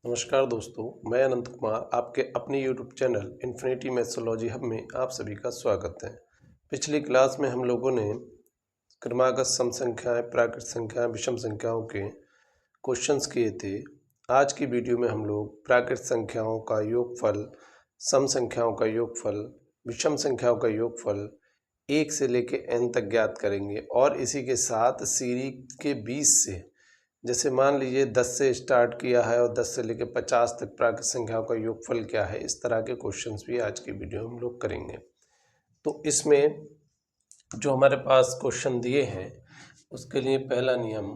नमस्कार दोस्तों, मैं अनंत कुमार आपके अपने YouTube channel Infinity Mythology Hub में आप सभी का स्वागत है। पिछली क्लास में हम लोगों ने क्रमागत सम संख्याएं, प्राकृत संख्याएं, विषम संख्याओं के क्वेश्चंस किए थे। आज की वीडियो में हम लोग प्राकृत संख्याओं का योगफल, सम संख्याओं का योगफल, विषम संख्याओं का योगफल 1 से लेकर n तक ज्ञात करेंगे और इसी के साथ सीरीज के 20 से, जैसे मान लीजिए 10 से स्टार्ट किया है और 10 से लेकर 50 तक प्राकृत संख्याओं का योगफल क्या है, इस तरह के क्वेश्चंस भी आज की वीडियो में हम लोग करेंगे। तो इसमें जो हमारे पास क्वेश्चन दिए हैं उसके लिए पहला नियम,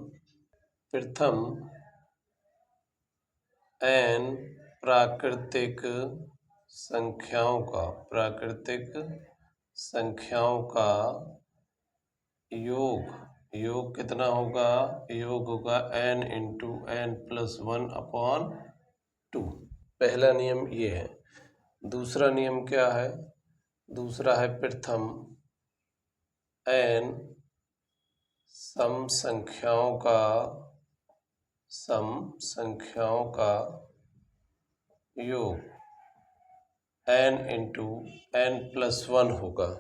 प्रथम n प्राकृतिक संख्याओं का योग कितना होगा? योग होगा n इंटू n प्लस 1/2। पहला नियम ये है। दूसरा नियम क्या है? दूसरा है प्रथम n सम संख्याओं का योग n इंटू n प्लस 1 होगा।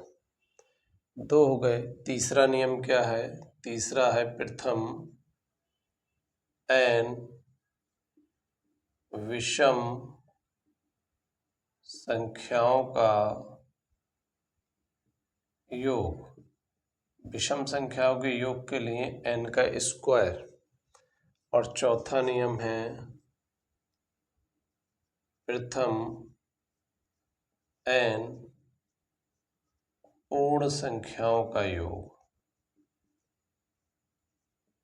2 हो गए। तीसरा नियम क्या है? तीसरा है प्रथम n विषम संख्याओं का योग। विषम संख्याओं के योग के लिए n का स्क्वायर। और चौथा नियम है प्रथम n पूर्ण संख्याओं का योग।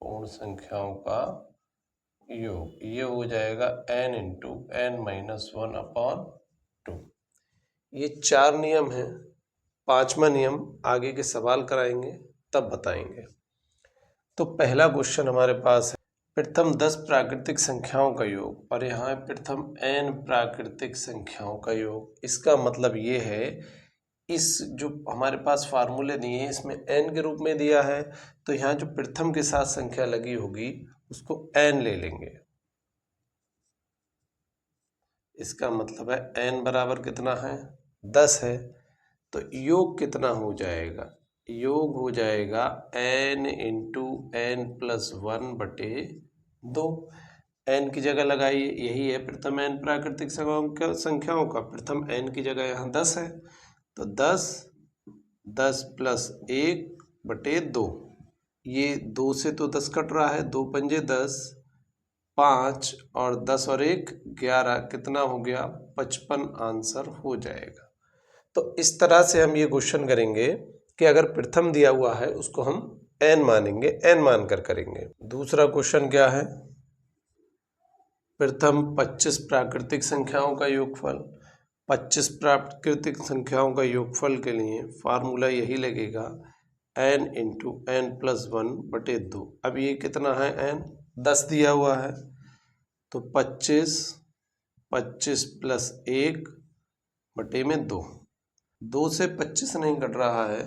पूर्ण संख्याओं का योग ये हो जाएगा n इंटू n माइनस 1/2। ये 4 नियम हैं। 5वां नियम आगे के सवाल कराएंगे तब बताएंगे। तो पहला क्वेश्चन हमारे पास है, प्रथम 10 प्राकृतिक संख्याओं का योग, और यहाँ है प्रथम n प्राकृतिक संख्याओं का योग। इसका मतलब ये है, इस जो हमारे पास फार्मूले दिए हैं इसमें n के रूप में दिया है, तो यहाँ जो प्रथम के साथ संख्या लगी होगी उसको n ले लेंगे। इसका मतलब है n बराबर कितना है? 10 है। तो योग कितना हो जाएगा? योग हो जाएगा n into n plus 1/2। n की जगह लगाइए, यही है प्रथम n प्राकृतिक संख्याओं का। प्रथम n की जगह यहाँ 10 है, तो 10 प्लस 1/2। ये 2 से तो 10 कट रहा है, 2 पंजे 10, 5 और 10 और 1 11, कितना हो गया? 55 आंसर हो जाएगा। तो इस तरह से हम ये क्वेश्चन करेंगे कि अगर प्रथम दिया हुआ है उसको हम n मानेंगे, n मानकर करेंगे। दूसरा क्वेश्चन क्या है? प्रथम 25 प्राकृतिक संख्याओं का योगफल। 25 प्राकृतिक संख्याओं का योगफल के लिए फार्मूला यही लगेगा, n इंटू n प्लस 1/2। अब ये कितना है? n 10 दिया हुआ है, तो 25 प्लस 1/2। 2 से 25 नहीं कट रहा है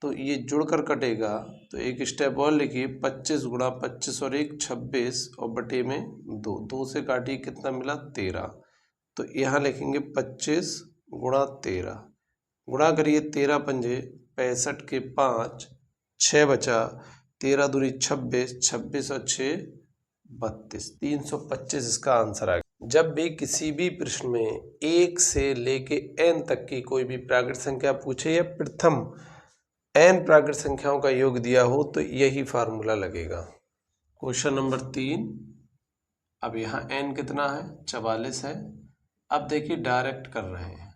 तो ये जुड़कर कटेगा, तो एक स्टेप और लिखिए, 25 गुणा 25 और 1 26 और बटे में 2, 2 से काटिए, कितना मिला? 13। तो यहाँ लिखेंगे 25 गुणा 13, गुणा करिए 13 पंजे 65 के 5, 6 बचा, 13 दूनी 26, 26 और 6 32, 325 इसका आंसर आ गया। जब भी किसी भी प्रश्न में 1 से लेके n तक की कोई भी प्राकृत संख्या पूछे या प्रथम n प्राकृत संख्याओं का योग दिया हो तो यही फार्मूला लगेगा। Question number 3। अब यहाँ n कितना है? 44 है। अब देखिए डायरेक्ट कर रहे हैं।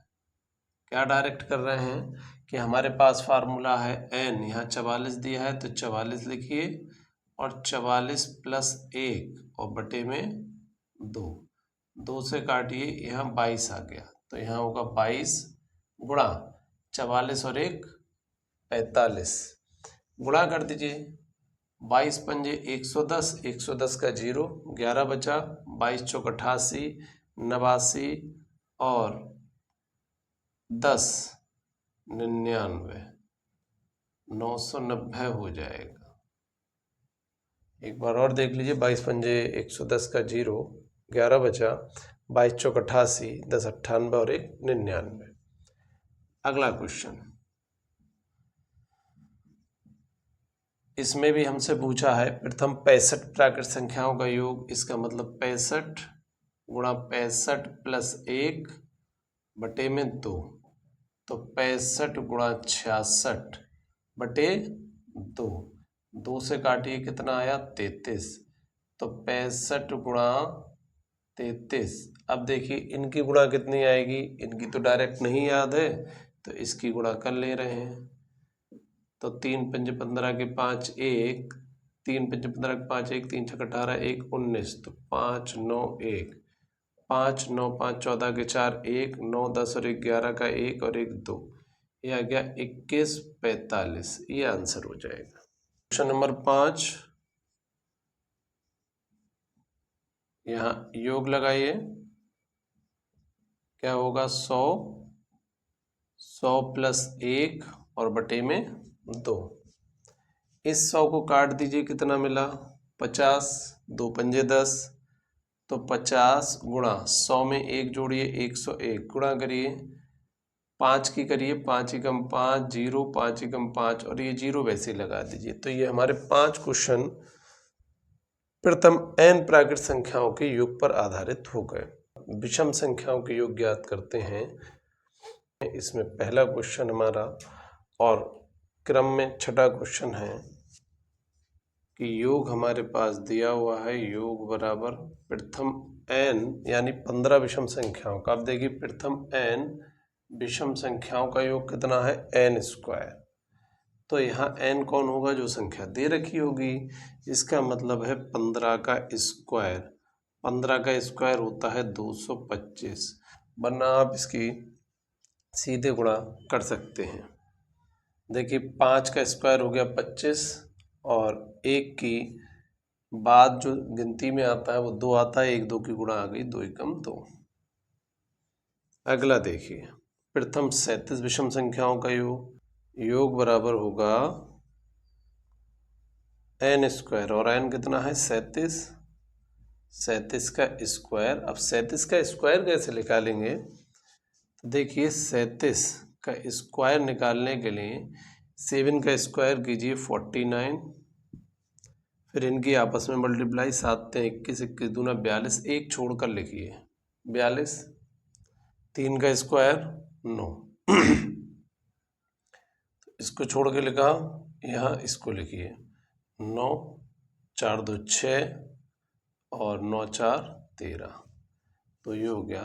क्या डायरेक्ट कर रहे हैं कि हमारे पास फार्मूला है n, यहाँ 44 दिया है तो 44 लिखिए, और 44 प्लस 1 और बटे में 2 से काटिए, यहाँ 22 आ गया, तो यहाँ होगा 22 गुणा 44 और 1 45, गुणा कर दीजिए, 22 पंजे 110, 110 का 0, 11 बचा, 22 चौक 88, 89 और 10 99, 990 हो जाएगा। एक बार और देख लीजिए, 22 पंजे 110 का 0, 11 बचा, 22 चौक 88, 10 98 और 1 99। अगला क्वेश्चन, इसमें भी हमसे पूछा है प्रथम 65 प्राकृत संख्याओं का योग, इसका मतलब 65 गुणा 65 प्लस 1 बटे में 2, तो 65 गुणा 66 बटे 2, 2 से काटिए कितना आया 33, तो 65 गुणा 33। अब देखिए इनकी गुणा कितनी आएगी, इनकी तो डायरेक्ट नहीं याद है तो इसकी गुणा कर ले रहे हैं, तो 3 पंजे 15 के 5 1, 3 पंजे 15 के 5 1, 3 छक 18, 1 19, तो 5 9 1, 5 9 5 14 के 4 1, 9 10 और 1 11 का 1 और 1 2, ये आ गया 21 45, ये आंसर हो जाएगा। क्वेश्चन नंबर 5, यहाँ योग लगाइए, क्या होगा 100 प्लस 1 और बटे में 2, इस 100 को काट दीजिए कितना मिला 50, 2 पंजे 10, तो 50 गुणा 100 में 1 जोड़िए 101, गुणा करिए 5 की करिए, 5 एकम 5 0, 5 एकम 5 और ये 0 वैसे ही लगा दीजिए। तो ये हमारे 5 क्वेश्चन प्रथम n प्राकृत संख्याओं के योग पर आधारित हो गए। विषम संख्याओं के योग ज्ञात करते हैं। इसमें पहला क्वेश्चन हमारा और क्रम में छठा क्वेश्चन है कि योग हमारे पास दिया हुआ है, योग बराबर प्रथम n यानी 15 विषम संख्याओं का। अब देखिए प्रथम n विषम संख्याओं का योग कितना है n स्क्वायर, तो यहाँ n कौन होगा, जो संख्या दे रखी होगी, इसका मतलब है 15 का स्क्वायर, 15 का स्क्वायर होता है 225, वरना आप इसकी सीधे गुणा कर सकते हैं। देखिए 5 का स्क्वायर हो गया 25 और 1 की बाद जो गिनती में आता है वो 2 आता है, 1 2 की गुणा आ गई, 2 एकम 2। अगला देखिए प्रथम 37 विषम संख्याओं का योग बराबर होगा n स्क्वायर, और n कितना है 37, 37 का स्क्वायर। अब 37 का स्क्वायर कैसे निकालेंगे, तो देखिए 37 का स्क्वायर निकालने के लिए 7 का स्क्वायर कीजिए 49, फिर इनकी आपस में मल्टीप्लाई, 7 21 21 दूना 42, एक छोड़कर लिखिए 42, 3 का स्क्वायर 9, इसको छोड़ के लिखा, यहाँ इसको लिखिए 9, 4 2 6 और 9 4 13, तो ये हो गया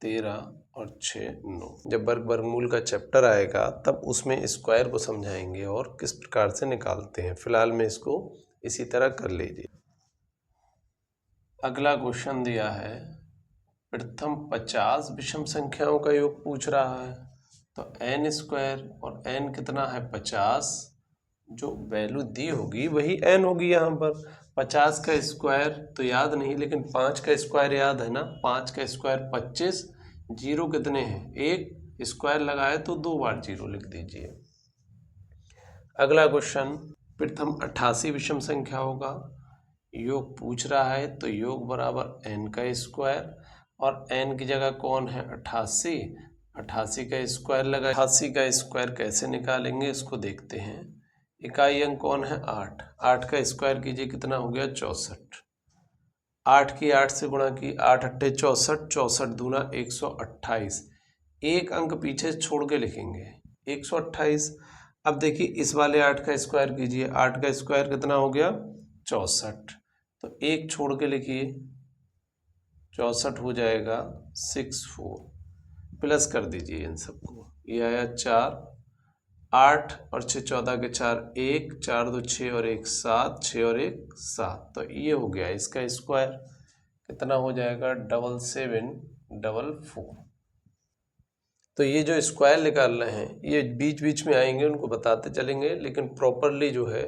13 और 6 9। जब वर्गमूल का चैप्टर आएगा तब उसमें स्क्वायर को समझाएंगे और किस प्रकार से निकालते हैं, फिलहाल में इसको इसी तरह कर लीजिए। अगला क्वेश्चन दिया है प्रथम 50 विषम संख्याओं का योग पूछ रहा है, तो n स्क्वायर और n कितना है 50, जो वैल्यू दी होगी वही n होगी। यहाँ पर 50 का स्क्वायर तो याद नहीं, लेकिन 5 का स्क्वायर याद है ना, 5 का स्क्वायर 25, जीरो कितने हैं, एक स्क्वायर लगाए तो 2 बार 0 लिख दीजिए। अगला क्वेश्चन प्रथम 88 विषम संख्याओं का योग पूछ रहा है, तो योग बराबर n का स्क्वायर, और n की जगह कौन है 88, 88 का स्क्वायर लगा। 88 का स्क्वायर कैसे निकालेंगे इसको देखते हैं। इकाई अंक कौन है 8, 8 का स्क्वायर कीजिए कितना हो गया 64, 8 की 8 से गुणा की, 8 अट्ठे 64, 64 दूना 128, एक अंक पीछे छोड़ के लिखेंगे 128। अब देखिए इस वाले 8 का स्क्वायर कीजिए, 8 का स्क्वायर कितना हो गया 64, तो एक छोड़ के लिखिए 64 हो जाएगा 64, प्लस कर दीजिए इन सबको, ये आया 4, 8 और 6 14 के 4 1, 4 2 6 और 1 7, 6 और 1 7, तो ये हो गया इसका स्क्वायर, कितना हो जाएगा 7744। तो ये जो स्क्वायर निकाल रहे हैं ये बीच बीच में आएंगे, उनको बताते चलेंगे, लेकिन प्रॉपरली जो है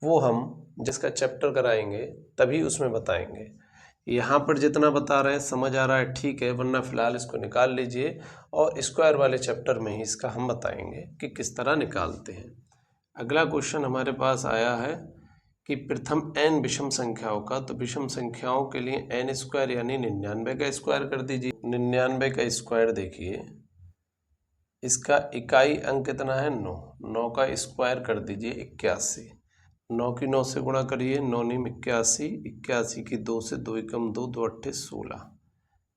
वो हम जिसका चैप्टर कराएंगे तभी उसमें बताएंगे। यहाँ पर जितना बता रहे हैं समझ आ रहा है ठीक है, वरना फिलहाल इसको निकाल लीजिए और स्क्वायर वाले चैप्टर में ही इसका हम बताएंगे कि किस तरह निकालते हैं। अगला क्वेश्चन हमारे पास आया है कि प्रथम n विषम संख्याओं का, तो विषम संख्याओं के लिए n स्क्वायर यानी 99 का स्क्वायर कर दीजिए। 99 का स्क्वायर देखिए, इसका इकाई अंक कितना है 9, 9 का स्क्वायर कर दीजिए 81। 9 की 9 से गुणा करिए, 9 नीम 81, 81 की 2 से 2 एकम 2, 2 अट्ठे 16।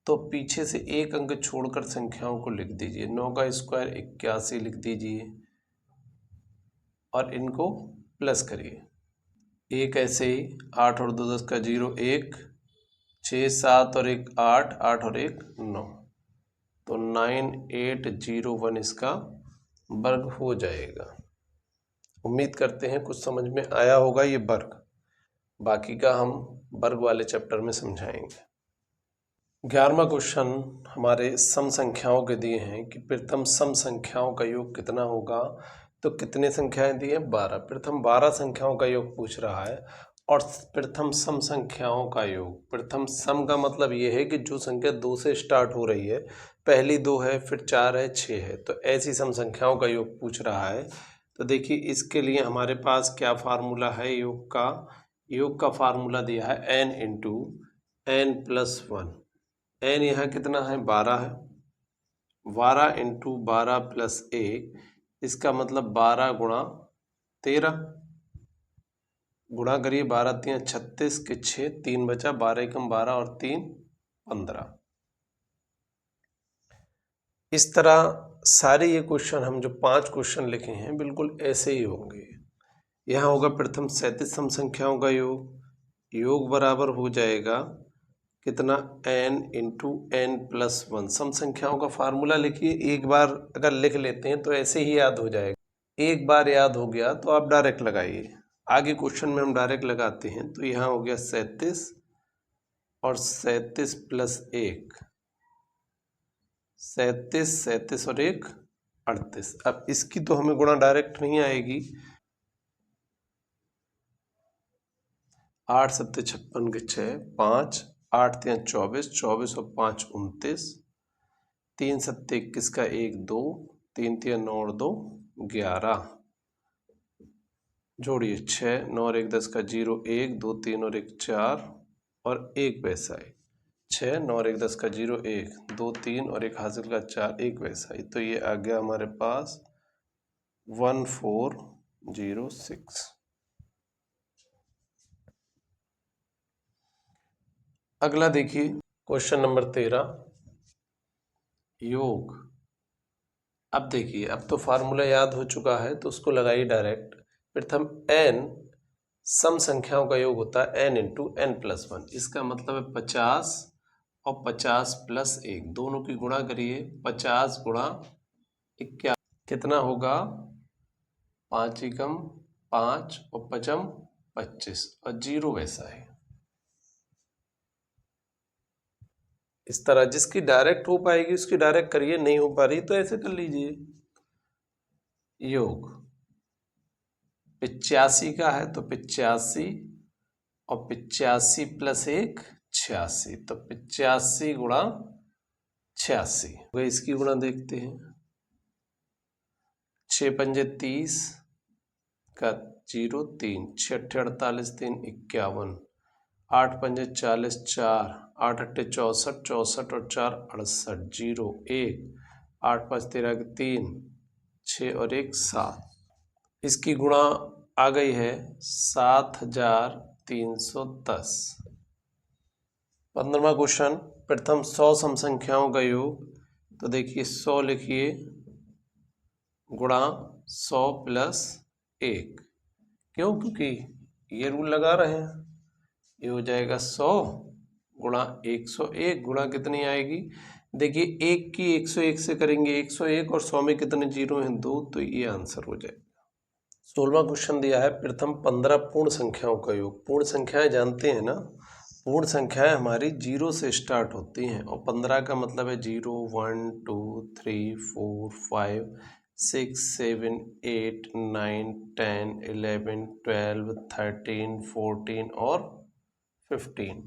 तो पीछे से एक अंक छोड़कर संख्याओं को लिख दीजिए। 9 का स्क्वायर 81 लिख दीजिए और इनको प्लस करिए। एक ऐसे ही 8 और 2 10 का 0, 1 6 7 और 1 8, 8 और 1 9, तो 9801 इसका वर्ग हो जाएगा। उम्मीद करते हैं कुछ समझ में आया होगा ये वर्ग, बाकी का हम वर्ग वाले चैप्टर में समझाएंगे। 11वां क्वेश्चन हमारे सम संख्याओं के दिए हैं कि प्रथम सम संख्याओं का योग कितना होगा। तो कितने संख्याएं दी हैं 12। प्रथम 12 संख्याओं का योग पूछ रहा है और प्रथम सम संख्याओं का योग। प्रथम सम का मतलब ये है कि जो संख्या 2 से स्टार्ट हो रही है, पहली 2 है, फिर 4 है, 6 है, तो ऐसी सम संख्याओं का योग पूछ रहा है। तो देखिए इसके लिए हमारे पास क्या फार्मूला है योग का। योग का फार्मूला दिया है n into n plus 1। n यहाँ कितना है 12 है, 12 इंटू 12 प्लस 1, इसका मतलब 12 गुणा 13। गुणा करिए, 12 3 36 के 6, 3 बचा, 12 एकम 12 और 3 15। इस तरह सारे ये क्वेश्चन हम जो 5 क्वेश्चन लिखे हैं बिल्कुल ऐसे ही होंगे। यहाँ होगा प्रथम 37 सम संख्याओं का योग। योग बराबर हो जाएगा कितना n इंटू n प्लस 1। सम संख्याओं का फार्मूला लिखिए, एक बार अगर लिख लेते हैं तो ऐसे ही याद हो जाएगा। एक बार याद हो गया तो आप डायरेक्ट लगाइए। आगे क्वेश्चन में हम डायरेक्ट लगाते हैं। तो यहाँ हो गया 37 और 37 प्लस 1, 37, 37 और 1 38। अब इसकी तो हमें गुणा डायरेक्ट नहीं आएगी। 8 सत्ते 56 के 6, 5, 8 3 24, 24 और 5 29, 3 सत्ते 21 का 1 2, 3 3 9 और 2 11। जोड़िए 6 9 और 1 10 का 0, 1 2 3 और 1 4 और 1 वैसा ही। 6 9 और 1 10 का 0, 1 2 3 और 1 हासिल का 4, 1 वैसा ही। तो ये आ गया हमारे पास 1406। अगला देखिए क्वेश्चन नंबर 13, योग। अब देखिए, अब तो फार्मूला याद हो चुका है तो उसको लगाइए डायरेक्ट। प्रथम n सम संख्याओं का योग होता है n इंटू n प्लस 1। इसका मतलब है 50 और 50 प्लस 1, दोनों की गुणा करिए। 50 गुणा 51 कितना होगा 5 एकम 5 और 5 25 और 0 वैसा है। इस तरह जिसकी डायरेक्ट हो पाएगी उसकी डायरेक्ट करिए, नहीं हो पा रही तो ऐसे कर लीजिए। योग 85 का है तो 85 और 85 प्लस 1 86, तो 85 गुणा 86। इसकी गुणा देखते हैं। 6 पंजे 30 का 0 3, 6 अट्ठे 48, 3 51, 8 पंजे 40 4, 8 अट्ठे 64, 64 और 4 68, 0 1, 8 5 13 के 3, 6 और 1 7। इसकी गुणा आ गई है 7310। 15वां क्वेश्चन, प्रथम 100 सम संख्याओं का योग। तो देखिए 100 लिखिए गुणा 100 प्लस 1। क्यों? क्योंकि ये रूल लगा रहे हैं। ये हो जाएगा 100 गुणा 101 गुणा कितनी आएगी। देखिए 1 की 101 से करेंगे 101 और 100 में कितने जीरो हैं 2, तो ये आंसर हो जाएगा। 16वां क्वेश्चन दिया है प्रथम 15 पूर्ण संख्याओं का योग। पूर्ण संख्याएं जानते हैं ना, पूर्ण संख्याएं हमारी 0 से स्टार्ट होती हैं और 15 का मतलब है 0 1 2 3 4 5 6 7 8 9 10 11 12 13 14 और 15।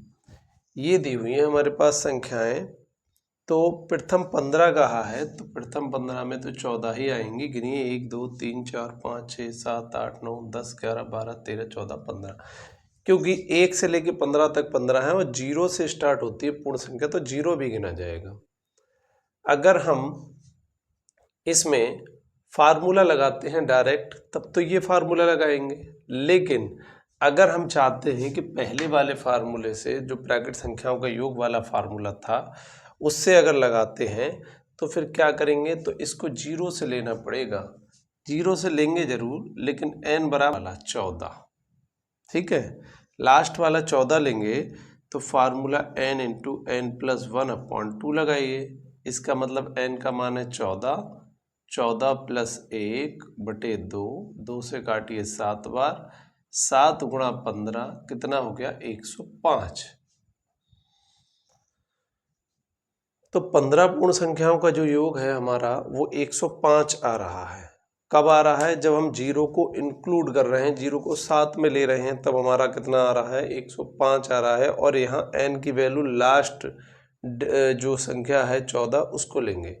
ये दी हुई है हमारे पास संख्याएं तो प्रथम 15 कहा है, तो प्रथम 15 में तो 14 ही आएंगी। गिनिए 1 2 3 4 5 6 7 8 9 10 11 12 13 14 15, क्योंकि 1 से लेके 15 तक 15 है और 0 से स्टार्ट होती है पूर्ण संख्या, तो 0 भी गिना जाएगा। अगर हम इसमें फार्मूला लगाते हैं डायरेक्ट, तब तो ये फार्मूला लगाएंगे, लेकिन अगर हम चाहते हैं कि पहले वाले फार्मूले से, जो ब्रैकेट संख्याओं का योग वाला फार्मूला था, उससे अगर लगाते हैं तो फिर क्या करेंगे, तो इसको 0 से लेना पड़ेगा। 0 से लेंगे जरूर, लेकिन n बराबर वाला 14, ठीक है, लास्ट वाला 14 लेंगे तो formula n into n plus 1/2 लगाइए। इसका मतलब n का मान है 14, 14 प्लस 1/2, 2 से काटिए 7 बार, 7 गुणा 15 कितना हो गया, 105। तो 15 पूर्ण संख्याओं का जो योग है हमारा वो 105 आ रहा है। कब आ रहा है, जब हम 0 को इंक्लूड कर रहे हैं, 0 को साथ में ले रहे हैं, तब हमारा कितना आ रहा है, 105 आ रहा है। और यहाँ n की वैल्यू लास्ट जो संख्या है 14 उसको लेंगे।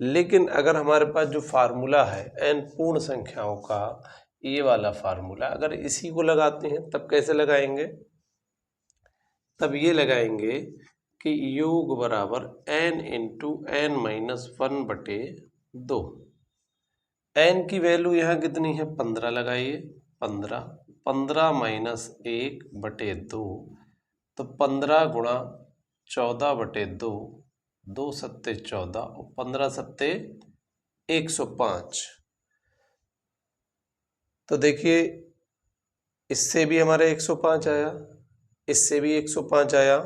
लेकिन अगर हमारे पास जो फार्मूला है n पूर्ण संख्याओं का, ये वाला फार्मूला, अगर इसी को लगाते हैं तब कैसे लगाएंगे, तब ये लगाएंगे कि योग बराबर n into n minus 1/2। n की वैल्यू यहाँ कितनी है, 15 लगाइए, 15, 15 माइनस 1/2, तो 15 गुणा 14/2, 2 सत्ते 14 और 15 सत्ते 105। तो देखिए इससे भी हमारे 105 आया, इससे भी 105 आया,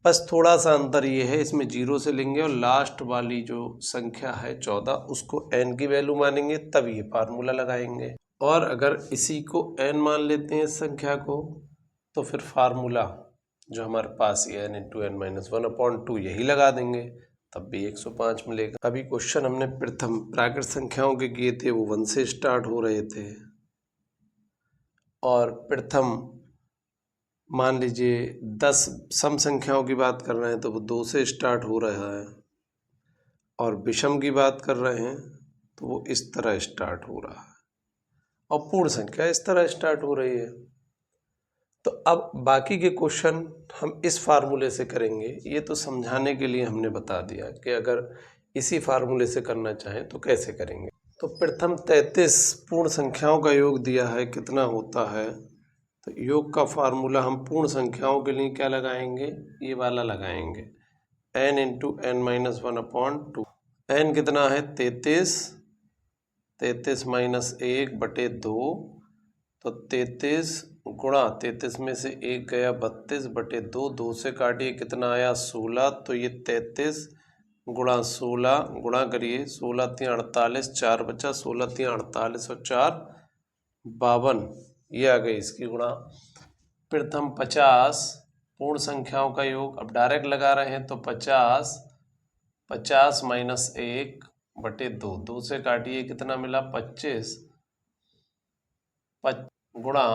बस थोड़ा सा अंतर ये है, इसमें 0 से लेंगे और लास्ट वाली जो संख्या है 14 उसको n की वैल्यू मानेंगे, तब ये फार्मूला लगाएंगे। और अगर इसी को n मान लेते हैं इस संख्या को, तो फिर फार्मूला जो हमारे पास ये n इंटू एन माइनस 1/2 यही लगा देंगे, तब भी 105 मिलेगा। अभी क्वेश्चन हमने प्रथम प्राकृत संख्याओं के किए थे, वो 1 से स्टार्ट हो रहे थे, और प्रथम मान लीजिए 10 सम संख्याओं की बात कर रहे हैं तो वो 2 से स्टार्ट हो रहा है, और विषम की बात कर रहे हैं तो वो इस तरह स्टार्ट हो रहा है, और पूर्ण संख्या इस तरह स्टार्ट हो रही है। तो अब बाकी के क्वेश्चन हम इस फार्मूले से करेंगे। ये तो समझाने के लिए हमने बता दिया कि अगर इसी फार्मूले से करना चाहें तो कैसे करेंगे। तो प्रथम 33 पूर्ण संख्याओं का योग दिया है, कितना होता है, तो योग का फार्मूला हम पूर्ण संख्याओं के लिए क्या लगाएंगे, ये वाला लगाएंगे, n into n minus 1/2। n कितना है, 33, 33 माइनस 1/2, तो 33 गुणा 33 में से 1 गया 32/2, 2 से काटिए कितना आया, 16। तो ये 33 गुणा 16 गुणा करिए, 16 3 48, 4 बचा, 16 3 48 और 4 52, ये आ गई इसकी गुणा। प्रथम 50 पूर्ण संख्याओं का योग, अब डायरेक्ट लगा रहे हैं तो 50, 50 माइनस 1/2, 2 से काटिए कितना मिला, 25, गुणा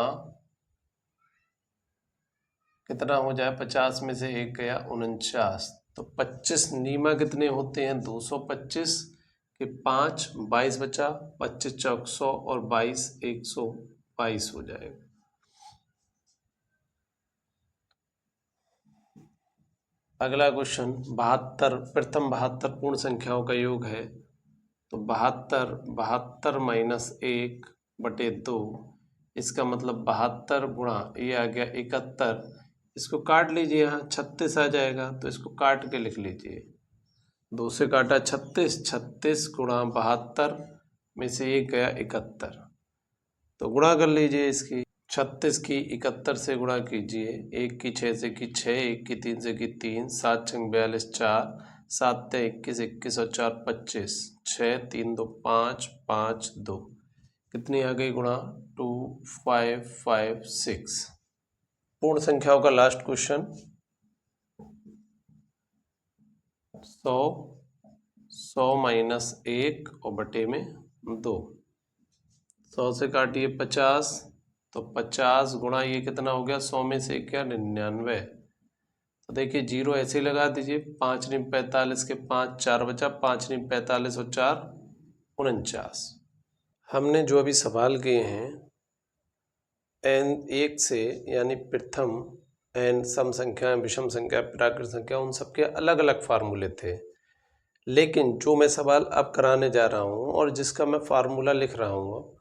कितना हो जाए, 50 में से 1 गया 49, तो 25 नीमा कितने होते हैं, 225 के 5, 22 बचा, 25 चौक 100 और 22 122 हो जाएगा। अगला क्वेश्चन 72 प्रथम 72 पूर्ण संख्याओं का योग है, तो 72 माइनस 1/2, इसका मतलब 72 गुणा ये आ गया 71, इसको काट लीजिए, यहाँ 36 आ जाएगा, तो इसको काट के लिख लीजिए, 2 से काटा 36, 36 गुणा 72 में से 1 गया 71, तो गुणा कर लीजिए इसकी, 36 की 71 से गुणा कीजिए, 1 की 6 से की 6, 1 की 3 से की 3, 7 6 42, 4, 7 ते 21, 21 और 4 25, 6 3 2 5, 5 2, कितनी आ गई गुणा, 2 5 5 6। पूर्ण संख्याओं का लास्ट क्वेश्चन, 100 माइनस 1 और बटे में 2, 100 से काटिए 50, तो 50 गुणा ये कितना हो गया, 100 में से क्या, 99, तो देखिए 0 ऐसे ही लगा दीजिए, 5 × 45 के 5, 4 बचा, 5 × 45 और 4 49। हमने जो अभी सवाल किए हैं n 1 से यानी प्रथम n सम संख्या, विषम संख्या, प्राकृत संख्या, उन सबके अलग अलग फार्मूले थे। लेकिन जो मैं सवाल अब कराने जा रहा हूँ और जिसका मैं फार्मूला लिख रहा हूँ,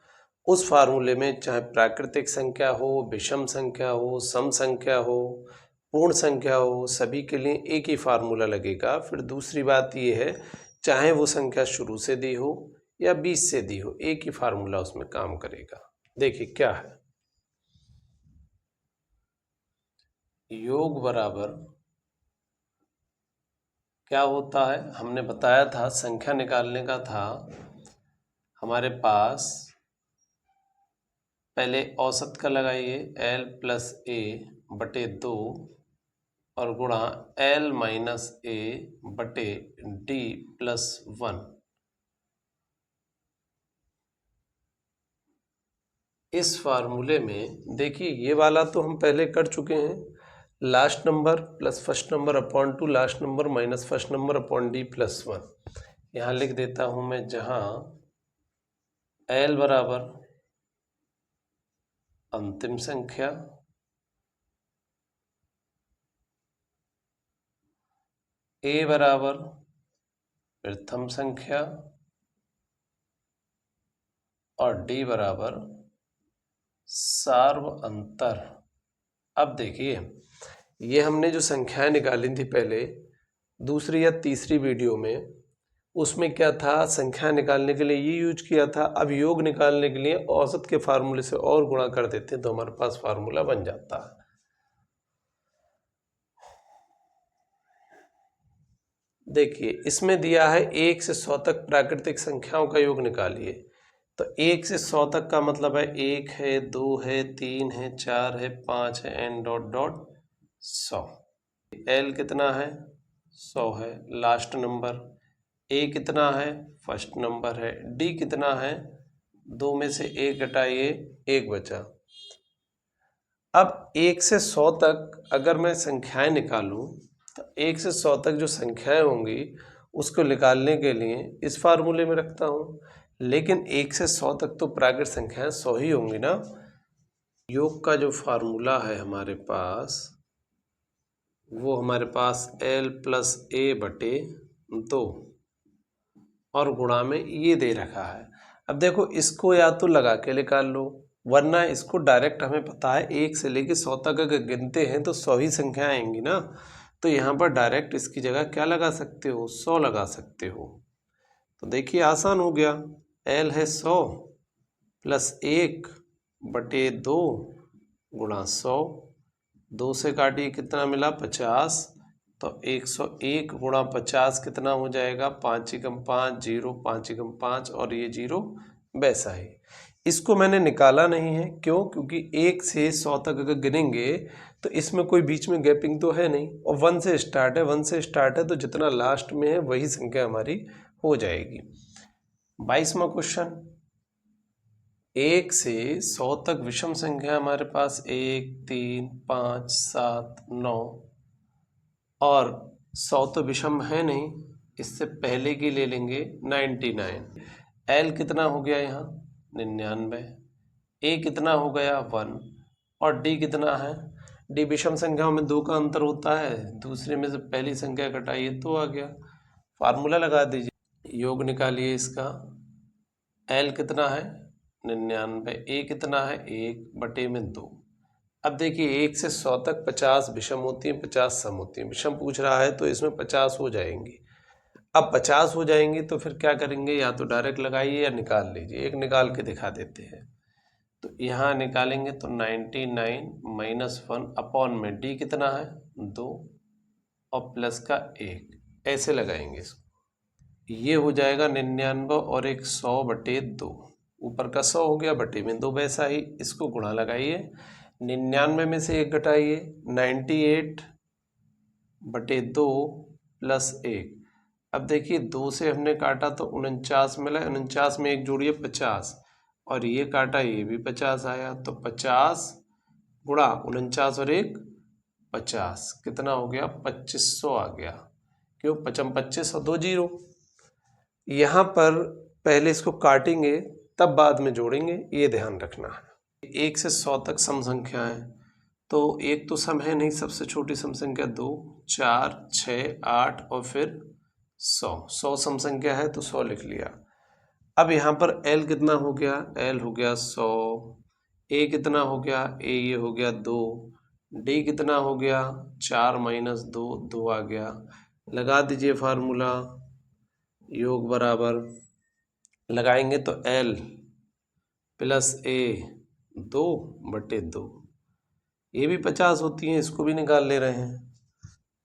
उस फार्मूले में चाहे प्राकृतिक संख्या हो, विषम संख्या हो, सम संख्या हो, पूर्ण संख्या हो, सभी के लिए एक ही फार्मूला लगेगा। फिर दूसरी बात ये है, चाहे वो संख्या शुरू से दी हो या 20 से दी हो, एक ही फार्मूला उसमें काम करेगा। देखिए क्या है, योग बराबर क्या होता है, हमने बताया था संख्या निकालने का था हमारे पास, पहले औसत का लगाइए l + a बटे 2 और गुणा l - a बटे d + 1। इस फार्मूले में देखिए ये वाला तो हम पहले कर चुके हैं, last number plus first number upon 2, last number minus first number upon d + 1। यहाँ लिख देता हूँ मैं, जहाँ l बराबर अंतिम संख्या, a बराबर प्रथम संख्या और d बराबर सार्व अंतर। अब देखिए ये हमने जो संख्याएं निकाली थी पहले दूसरी या तीसरी वीडियो में, उसमें क्या था, संख्या निकालने के लिए ये यूज किया था। अब योग निकालने के लिए औसत के फार्मूले से और गुणा कर देते हैं तो हमारे पास फार्मूला बन जाता है। देखिए इसमें दिया है 1 से 100 तक प्राकृतिक संख्याओं का योग निकालिए। तो 1 से 100 तक का मतलब है 1 है, 2 है, 3 है, 4 है, 5 है, n डॉट डॉट 100। l कितना है, 100 है, लास्ट नंबर। a कितना है, फर्स्ट नंबर है। d कितना है, 2 में से 1 घटाइए, 1 बचा। अब 1 से 100 तक अगर मैं संख्याएं निकालूं तो 1 से 100 तक जो संख्याएं होंगी उसको निकालने के लिए इस फार्मूले में रखता हूं, लेकिन 1 से 100 तक तो प्राकृत संख्याएं 100 ही होंगी ना। योग का जो फार्मूला है हमारे पास, वो हमारे पास l + a बटे 2 और गुणा में ये दे रखा है। अब देखो इसको या तो लगा के निकाल लो, वरना इसको डायरेक्ट हमें पता है 1 से लेके 100 तक अगर गिनते हैं तो 100 ही संख्या आएंगी ना। तो यहाँ पर डायरेक्ट इसकी जगह क्या लगा सकते हो, 100 लगा सकते हो। तो देखिए आसान हो गया, l है 100 + 1 बटे 2 गुणा 100, 2 से काटिए कितना मिला, 50। तो 101 गुणा 50 कितना हो जाएगा, 5 × 5 0, 5 × 5 और ये 0 वैसा ही। इसको मैंने निकाला नहीं है, क्यों, क्योंकि 1 से 100 तक अगर गिनेंगे तो इसमें कोई बीच में गैपिंग तो है नहीं, और 1 से स्टार्ट है, 1 से स्टार्ट है तो जितना लास्ट में है वही संख्या हमारी हो जाएगी। 22वां क्वेश्चन, 1 से 100 तक विषम संख्या हमारे पास 1 3 5 7 9 और 100 तो विषम है नहीं, इससे पहले की ले लेंगे 99। l कितना हो गया यहाँ 99, a कितना हो गया 1 और d कितना है, d विषम संख्याओं में 2 का अंतर होता है, दूसरे में से पहली संख्या घटाइए तो आ गया। फार्मूला लगा दीजिए, योग निकालिए इसका, l कितना है 99, a कितना है 1 बटे में 2। अब देखिए 1 से 100 तक 50 विषम होती हैं, 50 सम होती हैं। विषम पूछ रहा है तो इसमें 50 हो जाएंगी। अब 50 हो जाएंगी तो फिर क्या करेंगे, या तो डायरेक्ट लगाइए या निकाल लीजिए। एक निकाल के दिखा देते हैं। तो यहाँ निकालेंगे तो 99 - 1 अपॉन में d कितना है 2 और प्लस का 1, ऐसे लगाएंगे इसको। ये हो जाएगा 99 और 100 बटे 2, ऊपर का 100 हो गया, बटे में 2 वैसा ही। इसको गुणा लगाइए, 99 में से 1 घटाइए, 98 बटे 2 प्लस 1। अब देखिए 2 से हमने काटा तो 49 मिला, 49 में 1 जोड़िए 50 और ये काटा ये भी 50 आया। तो 50 गुणा 49 और 1 50, कितना हो गया 2500 आ गया। क्यों, 25 और 2 जीरो। यहाँ पर पहले इसको काटेंगे तब बाद में जोड़ेंगे, ये ध्यान रखना है। 1 से 100 तक सम संख्या है, तो एक तो सम है नहीं, सबसे छोटी सम संख्या 2, 4, 6, 8 और फिर 100। 100 सम संख्या है तो 100 लिख लिया। अब यहाँ पर L कितना हो गया, L हो गया 100। A कितना हो गया, A ये हो गया 2। D कितना हो गया, 4 माइनस 2, 2 आ गया। लगा दीजिए फार्मूला, योग बराबर लगाएंगे तो L प्लस A 2/2, ये भी 50 होती है, इसको भी निकाल ले रहे हैं।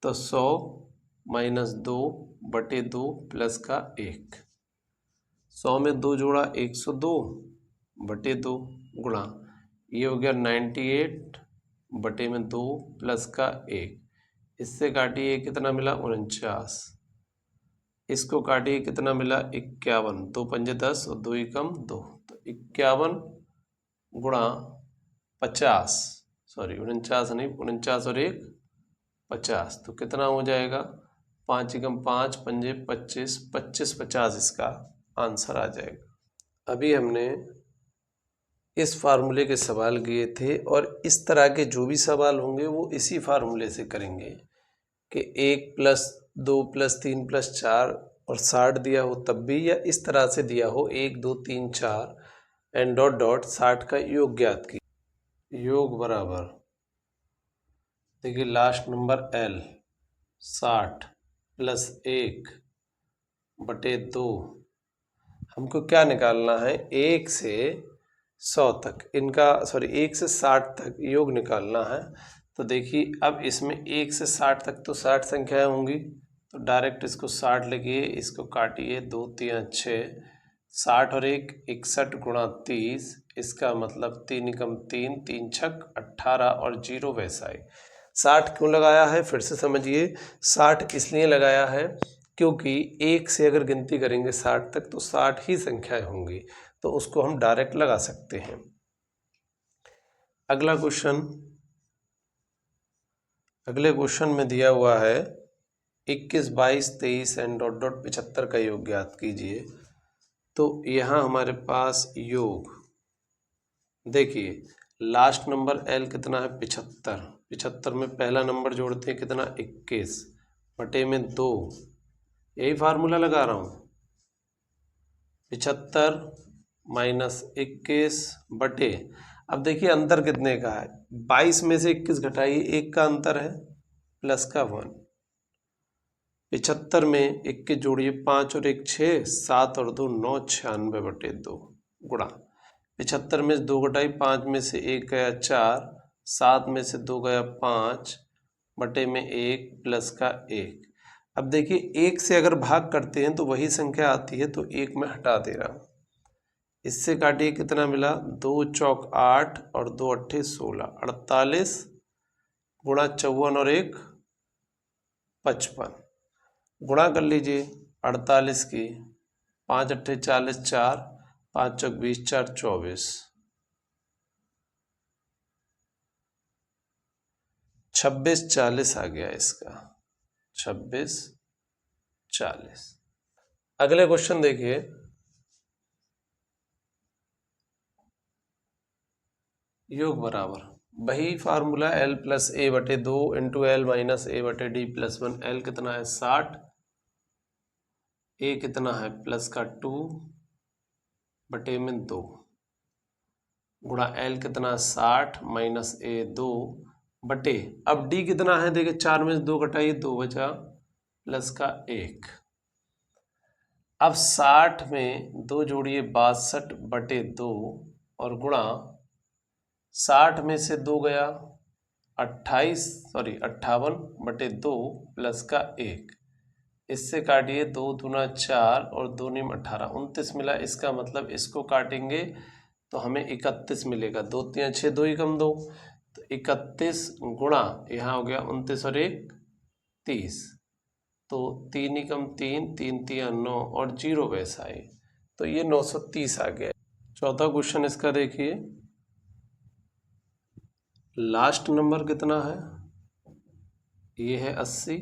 तो 100 माइनस 2/2 प्लस का 1, 100 में 2 जोड़ा 102/2 गुणा, ये हो गया 98/2 प्लस का 1, इससे काटिए कितना मिला 49, इसको काटिए कितना मिला 51, 2 पंजे 10 और 2 एकम 2, तो 51 गुणा 50, सॉरी 49 नहीं, 49 और 1 50, तो कितना हो जाएगा 5 एकम 5 पंजे 25, 25 50 इसका आंसर आ जाएगा। अभी हमने इस फार्मूले के सवाल किए थे और इस तरह के जो भी सवाल होंगे वो इसी फार्मूले से करेंगे कि 1 + 2 + 3 + 4 और 60 दिया हो तब भी, या इस तरह से दिया हो 1 2 3 4 एंड डॉट डॉट 60 का योग ज्ञात की। योग बराबर देखिए लास्ट नंबर L 60 + 1/2, हमको क्या निकालना है 1 से 100 तक इनका, सॉरी 1 से 60 तक योग निकालना है। तो देखिए अब इसमें 1 से 60 तक तो 60 संख्याएं होंगी, तो डायरेक्ट इसको 60 लिखिए, इसको काटिए 2 3 6, 60 और 1 61 गुणा 30, इसका मतलब 3 एकम 3, 3 छक 18 और 0 वैसा ही। 60 क्यों लगाया है फिर से समझिए, 60 इसलिए लगाया है क्योंकि 1 से अगर गिनती करेंगे 60 तक तो 60 ही संख्याएं होंगी, तो उसको हम डायरेक्ट लगा सकते हैं। अगला क्वेश्चन, अगले क्वेश्चन में दिया हुआ है 21 22 23 एंड डॉट डॉट 75 का योग ज्ञात कीजिए। तो यहाँ हमारे पास योग देखिए लास्ट नंबर L कितना है 75, 75 में पहला नंबर जोड़ते हैं कितना 21/2, यही फार्मूला लगा रहा हूँ 75 माइनस 21 बटे, अब देखिए अंतर कितने का है, 22 में से 21 घटाइए, 1 का अंतर है प्लस का 1, 75 में 21 जोड़िए 5 और 1 6, 7 और 2 9, 96/2 गुणा 75 में से 2 घटाई, 5 में से 1 गया 4, 7 में से 2 गया 5 बटे में 1 प्लस का 1। अब देखिए 1 से अगर भाग करते हैं तो वही संख्या आती है, तो 1 में हटा दे रहा हूँ, इससे काटिए कितना मिला 2 चौक 8 और 2 अट्ठे 16, 48 गुणा 54 और 1 55, गुणा कर लीजिए 48 की, 5 अट्ठे 40, 4 5 चौक 20, 4 24, 26 40 आ गया इसका, 26 40। अगले क्वेश्चन देखिए, योग बराबर वही formula L + A/2 into L minus A/D + 1, L कितना है 60, A कितना है प्लस का 2 बटे में 2 गुणा L कितना 60 माइनस A 2 बटे, अब D कितना है देखिए 4 में से 2 घटाइए 2 बचा प्लस का 1, अब 60 में 2 जोड़िए 62/2 और गुणा 60 में से 2 गया 58/2 प्लस का 1, इससे काटिए 2 दूना 4 और 2 नीम 18, 29 मिला, इसका मतलब इसको काटेंगे तो हमें 31 मिलेगा, 2 3 6 2 एकम 2, तो 31 गुणा यहाँ हो गया 29 और 1 30, तो 3 एकम 3, 3 3 9 और 0 वैसा है, तो ये 930 आ गया। चौथा क्वेश्चन इसका देखिए, लास्ट नंबर कितना है ये है 80,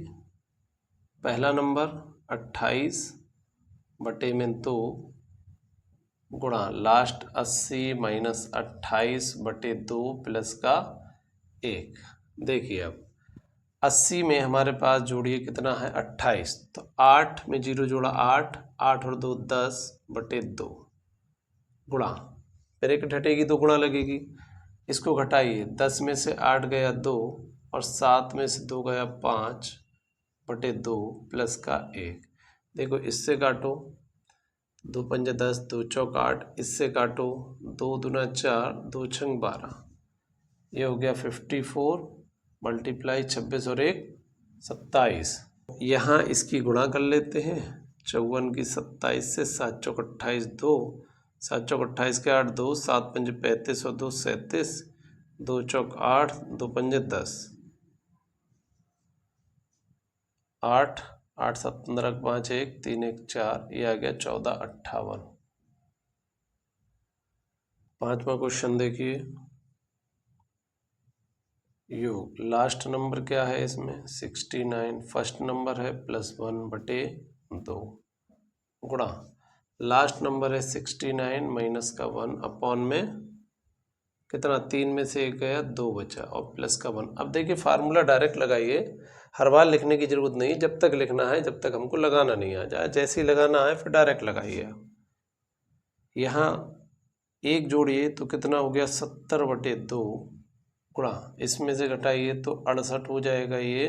पहला नंबर 28 बटे में 2 गुणा लास्ट 80 माइनस 28 बटे 2 प्लस का 1। देखिए अब 80 में हमारे पास जोड़िए कितना है 28, तो 8 में 0 जोड़ा 8, 8 और 2 10 बटे 2 गुणा, ब्रैकेट हटेगी तो गुणा लगेगी। इसको घटाइए, 10 में से 8 गया 2 और 7 में से 2 गया 5 बटे 2 प्लस का 1। देखो इससे काटो, 2 पंजे 10, 2 चौक 8, इससे काटो, 2 दूना 4, 2 छंग 12, ये हो गया 54 मल्टीप्लाई 26 और 1 27। यहाँ इसकी गुणा कर लेते हैं, 54 की 27 से, 7 चौक 28 2, 7 चौक 28 के 8 2, 7 पंजे 35 और 2 37, 2 चौक 8, 2 पंजे 10, 8 8 7 15 5 1 3 1 4, ये आ गया 1458। पांचवा क्वेश्चन देखिए, योग लास्ट नंबर क्या है इसमें 69, फर्स्ट नंबर है +1 बटे 2 गुणा लास्ट नंबर है 69 माइनस का 1 अपॉन में कितना, 3 में से 1 गया 2 बचा और प्लस का 1। अब देखिए फार्मूला डायरेक्ट लगाइए, हर बार लिखने की जरूरत नहीं, जब तक लिखना है जब तक हमको लगाना नहीं आ जाए, जैसे ही लगाना है फिर डायरेक्ट लगाइए। यहाँ एक जोड़िए तो कितना हो गया 70 बटे 2 गुणा, इसमें से घटाइए तो 68 हो जाएगा, ये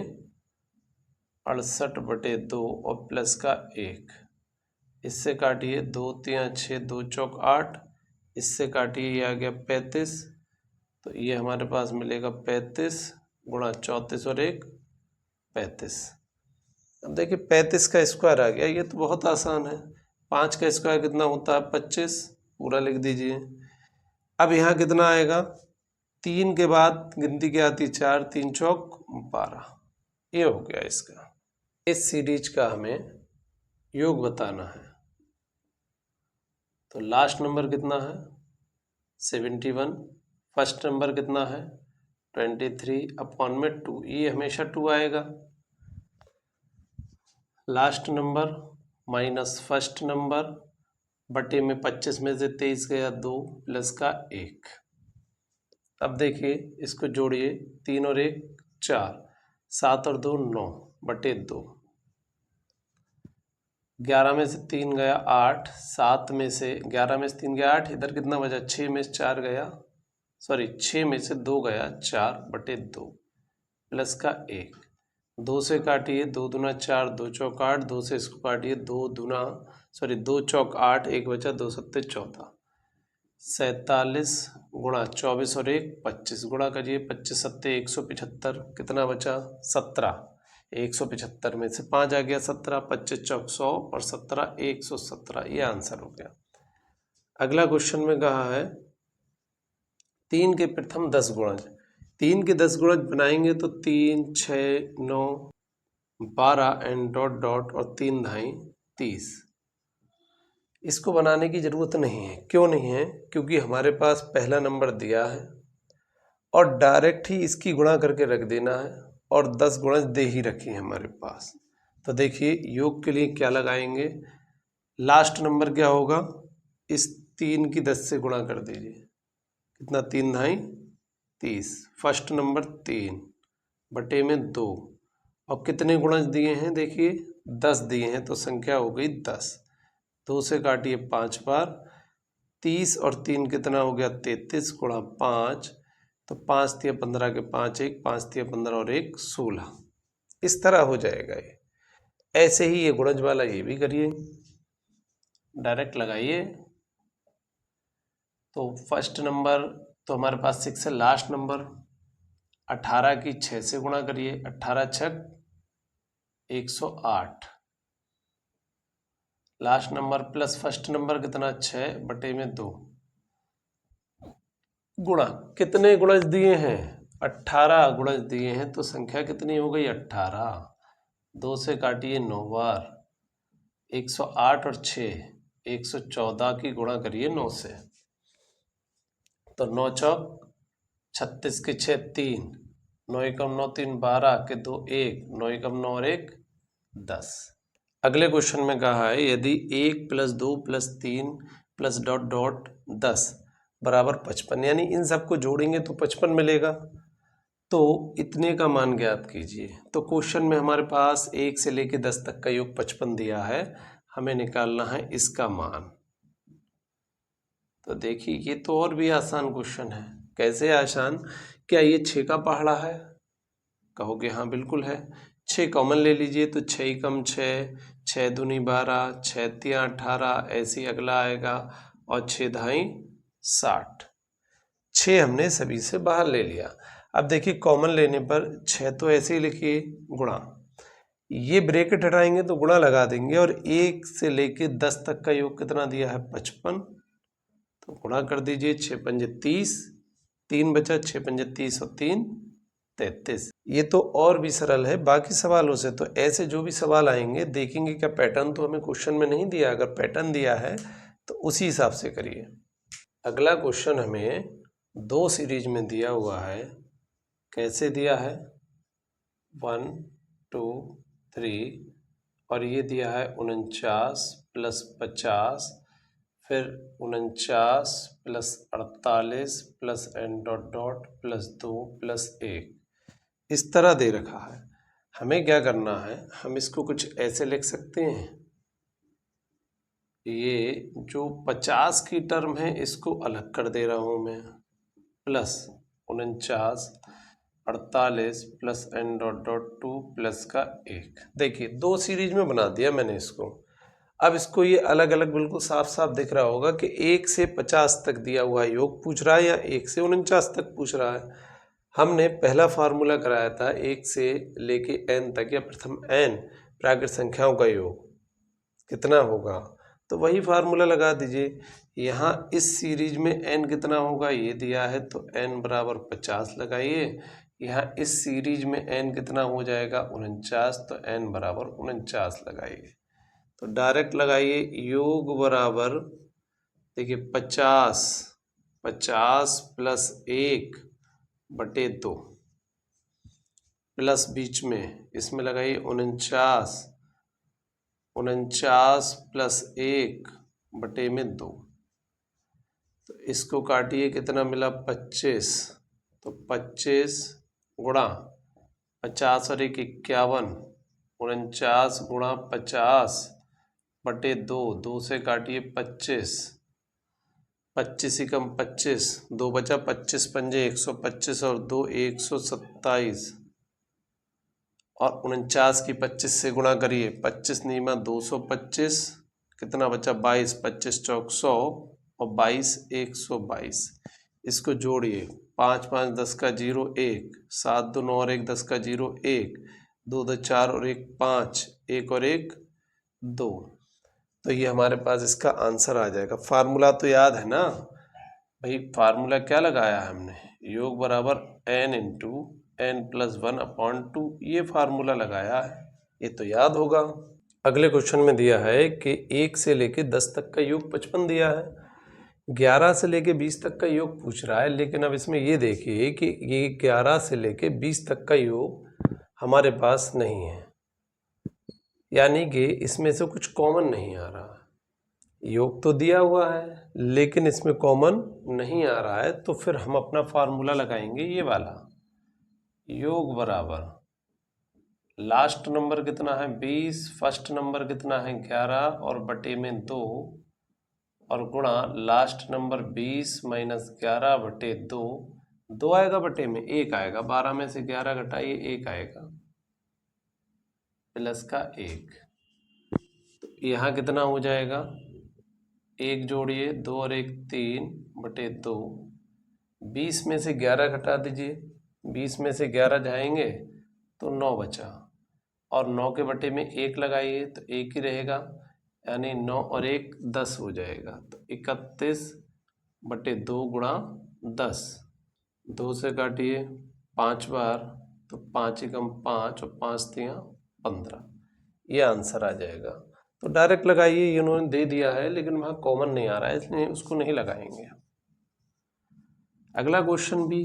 68 बटे 2 और प्लस का 1, इससे काटिए 2 3 6, 2 चौक 8, इससे काटिए ये आ गया 35, तो ये हमारे पास मिलेगा 35 गुणा 34 और 1 35। अब देखिए 35 का स्क्वायर आ गया, ये तो बहुत आसान है, 5 का स्क्वायर कितना होता है 25, पूरा लिख दीजिए। अब यहाँ कितना आएगा, 3 के बाद गिनती क्या आती है 4, 3 चौक 12, ये हो गया इसका। इस सीरीज का हमें योग बताना है, तो लास्ट नंबर कितना है 71, फर्स्ट नंबर कितना है 23 अपॉन में 2, ये हमेशा 2 आएगा। Last number minus first number बटे में 25 में से 23 गया 2 प्लस का 1। अब देखिए इसको जोड़िए, 3 और 1 4, 7 और 2 9 बटे 2, 11 में से 3 गया 8, 7 में से 11 में से 3 गया 8, इधर कितना बचा 6 में से 4 गया, सॉरी 6 में से 2 गया 4 बटे 2 प्लस का 1, 2 से काटिए, 2 दूना 4, 2 चौक 8, 2 से इसको काटिए, 2 चौक 8, 1 बचा, 2 सत्ते 14, 47 गुणा 24 और 1 25 गुणा करिए, 25 सत्ते 175, कितना बचा 17, 175 में से 5 आ गया 17, 25 चौक 100 और 17 117, ये आंसर हो गया। अगला क्वेश्चन में कहा है 3 के प्रथम 10 गुणज, 3 के 10 गुणज बनाएंगे तो 3 6 9 12 एंड डॉट डॉट और 3 धाई 30। इसको बनाने की ज़रूरत नहीं है, क्यों नहीं है, क्योंकि हमारे पास पहला नंबर दिया है और डायरेक्ट ही इसकी गुणा करके रख देना है और 10 गुणज दे ही रखी है हमारे पास। तो देखिए योग के लिए क्या लगाएंगे, लास्ट नंबर क्या होगा, इस 3 की 10 से गुणा कर दीजिए, कितना 3 धाई 30, फर्स्ट नंबर 3 बटे में 2 और कितने गुणज दिए हैं, देखिए 10 दिए हैं, तो संख्या हो गई 10, 2 से काटिए 5 बार, 30 और 3 कितना हो गया 33 गुणा 5, तो 5 तिया 15 के 5 1, 5 तिया 15 और 1 16, इस तरह हो जाएगा ये। ऐसे ही ये गुणज वाला ये भी करिए, डायरेक्ट लगाइए। तो फर्स्ट नंबर तो हमारे पास 6 है, लास्ट नंबर 18 की 6 से गुणा करिए, 18 छक 108, last number plus first number कितना 6 बटे में 2 गुणा, कितने गुणज दिए हैं 18 गुणज दिए हैं, तो संख्या कितनी हो गई 18, 2 से काटिए 9 बार, 108 और 6 114 की गुणा करिए 9 से, तो 9 चौक 36 के 6 3, 9 एकम 9 3 12 के 2 1, 9 एकम 9 और 1 10। अगले क्वेश्चन में कहा है यदि 1 + 2 + 3 + डॉट डॉट 10 बराबर 55, यानी इन सबको जोड़ेंगे तो 55 मिलेगा, तो इतने का मान ज्ञात कीजिए। तो क्वेश्चन में हमारे पास 1 से लेके 10 तक का योग 55 दिया है, हमें निकालना है इसका मान। तो देखिए ये तो और भी आसान क्वेश्चन है। कैसे आसान? क्या ये 6 का पहाड़ा है? कहोगे हाँ बिल्कुल है। 6 कॉमन ले लीजिए तो 6 एकम 6, 6 दूनी 12, 6 तिया 18, ऐसे ही अगला आएगा और 6 धाई 60। 6 हमने सभी से बाहर ले लिया। अब देखिए कॉमन लेने पर 6 तो ऐसे ही लिखिए गुणा, ये ब्रैकेट हटाएंगे तो गुणा लगा देंगे, और 1 से लेके 10 तक का योग कितना दिया है 55, तो गुणा कर दीजिए। 6 पंजे 30, 3 बचा, 6 पंजे 30 और 3 33। ये तो और भी सरल है बाकी सवालों से। तो ऐसे जो भी सवाल आएंगे देखेंगे क्या पैटर्न तो हमें क्वेश्चन में नहीं दिया, अगर पैटर्न दिया है तो उसी हिसाब से करिए। अगला क्वेश्चन हमें 2 सीरीज में दिया हुआ है। कैसे दिया है? 1 2 3, और ये दिया है 49 + 50, फिर 49 + 48 + n डॉट डॉट +2 + 1, इस तरह दे रखा है। हमें क्या करना है, हम इसको कुछ ऐसे लिख सकते हैं। ये जो 50 की टर्म है इसको अलग कर दे रहा हूं मैं, plus 49 48 + n dot dot 2 plus का 1। देखिए 2 सीरीज में बना दिया मैंने इसको। अब इसको ये अलग अलग बिल्कुल साफ साफ दिख रहा होगा कि 1 से 50 तक दिया हुआ योग पूछ रहा है या 1 से 49 तक पूछ रहा है। हमने पहला फार्मूला कराया था 1 से लेके n तक, या प्रथम n प्राकृत संख्याओं का योग कितना होगा, तो वही फार्मूला लगा दीजिए। यहाँ इस सीरीज में n कितना होगा ये दिया है, तो n बराबर 50 लगाइए। यहाँ इस सीरीज में n कितना हो जाएगा 49, तो n बराबर 49 लगाइए। तो डायरेक्ट लगाइए योग बराबर, देखिए 50 + 1 बटे 2, प्लस बीच में इसमें लगाइए 49 + 1 बटे में 2, तो इसको काटिए कितना मिला 25, तो 25 गुणा 50 और 1 51, 49 गुणा 50 बटे 2, 2 से काटिए 25, 25 एकम 25, 2 बचा, 25 पंजे 125 और 2 127, और 49 की 25 से गुणा करिए, 25 नीमा 225, कितना बचा 22, 25 चौक 100 और 22 122। इसको जोड़िए, 5 5 10 का 0 1, 7 2 9 और 1 10 का 0 1, 2 2 4 और 1 5, 1 और 1 2। तो ये हमारे पास इसका आंसर आ जाएगा। फार्मूला तो याद है ना भाई, फार्मूला क्या लगाया है हमने, योग बराबर n इंटू n + 1/2, ये फार्मूला लगाया है, ये तो याद होगा। अगले क्वेश्चन में दिया है कि 1 से लेके 10 तक का योग 55 दिया है, 11 से लेके 20 तक का योग पूछ रहा है। लेकिन अब इसमें ये देखिए कि ये 11 से लेके 20 तक का योग हमारे पास नहीं है, यानी कि इसमें से कुछ कॉमन नहीं आ रहा। योग तो दिया हुआ है लेकिन इसमें कॉमन नहीं आ रहा है, तो फिर हम अपना फार्मूला लगाएंगे ये वाला, योग बराबर लास्ट नंबर कितना है 20, फर्स्ट नंबर कितना है 11 और बटे में 2, और गुणा लास्ट नंबर 20 - 11 बटे 2, 2 आएगा बटे में 1 आएगा, 12 में से 11 घटाइए 1 आएगा, प्लस का 1। तो यहाँ कितना हो जाएगा, 1 जोड़िए 2 और 1 3 बटे 2, 20 में से 11 घटा दीजिए, 20 में से 11 जाएंगे तो 9 बचा, और 9 के बटे में 1 लगाइए तो 1 ही रहेगा, यानी 9 और 1 10 हो जाएगा। तो 31 बटे 2 गुणा 10, 2 से काटिए 5 बार, तो 5 एकम 5 और 5 तिया 15, ये आंसर आ जाएगा। तो डायरेक्ट लगाइए, ये उन्होंने दे दिया है लेकिन वहाँ कॉमन नहीं आ रहा है इसलिए उसको नहीं लगाएंगे। अगला क्वेश्चन भी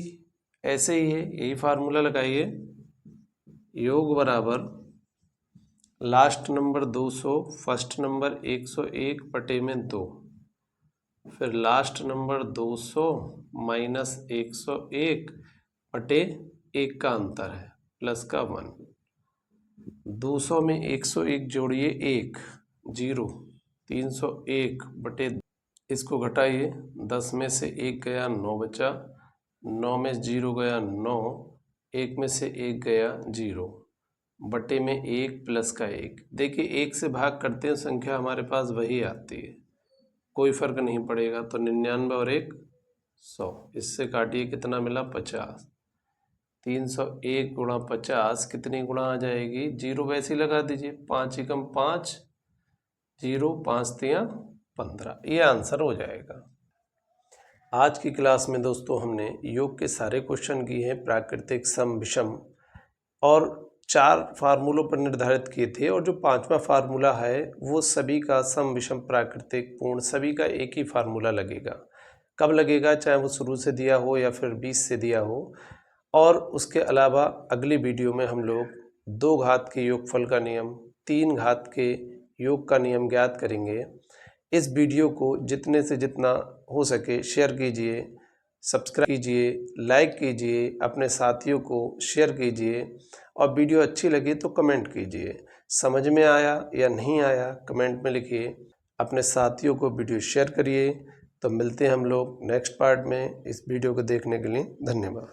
ऐसे ही है, यही फार्मूला लगाइए, योग बराबर लास्ट नंबर 200, फर्स्ट नंबर 101 बटे में 2, फिर लास्ट नंबर 200 माइनस 101 बटे 1 का अंतर है प्लस का 1। 200 में 101 जोड़िए 1 0, 301 बटे, इसको घटाइए, 10 में से 1 गया 9 बचा, 9 में 0 गया 9, 1 में से 1 गया 0 बटे में 1 प्लस का 1। देखिए 1 से भाग करते हैं संख्या हमारे पास वही आती है, कोई फर्क नहीं पड़ेगा। तो 99 और 1 100, इससे काटिए कितना मिला 50। 301 गुणा 50 कितनी गुणा आ जाएगी, 0 वैसे ही लगा दीजिए, 5 एकम 5, 0 5 तियां 15, ये आंसर हो जाएगा। आज की क्लास में दोस्तों हमने योग के सारे क्वेश्चन किए हैं, प्राकृतिक, सम, विषम, और 4 फार्मूलों पर निर्धारित किए थे, और जो 5वां फार्मूला है वो सभी का सम, विषम, प्राकृतिक, पूर्ण सभी का एक ही फार्मूला लगेगा। कब लगेगा, चाहे वो शुरू से दिया हो या फिर 20 से दिया हो। और उसके अलावा अगली वीडियो में हम लोग 2 घात के योगफल का नियम, 3 घात के योग का नियम ज्ञात करेंगे। इस वीडियो को जितने से जितना हो सके शेयर कीजिए, सब्सक्राइब कीजिए, लाइक कीजिए, अपने साथियों को शेयर कीजिए, और वीडियो अच्छी लगी तो कमेंट कीजिए। समझ में आया या नहीं आया कमेंट में लिखिए, अपने साथियों को वीडियो शेयर करिए। तो मिलते हैं हम लोग नेक्स्ट पार्ट में। इस वीडियो को देखने के लिए धन्यवाद।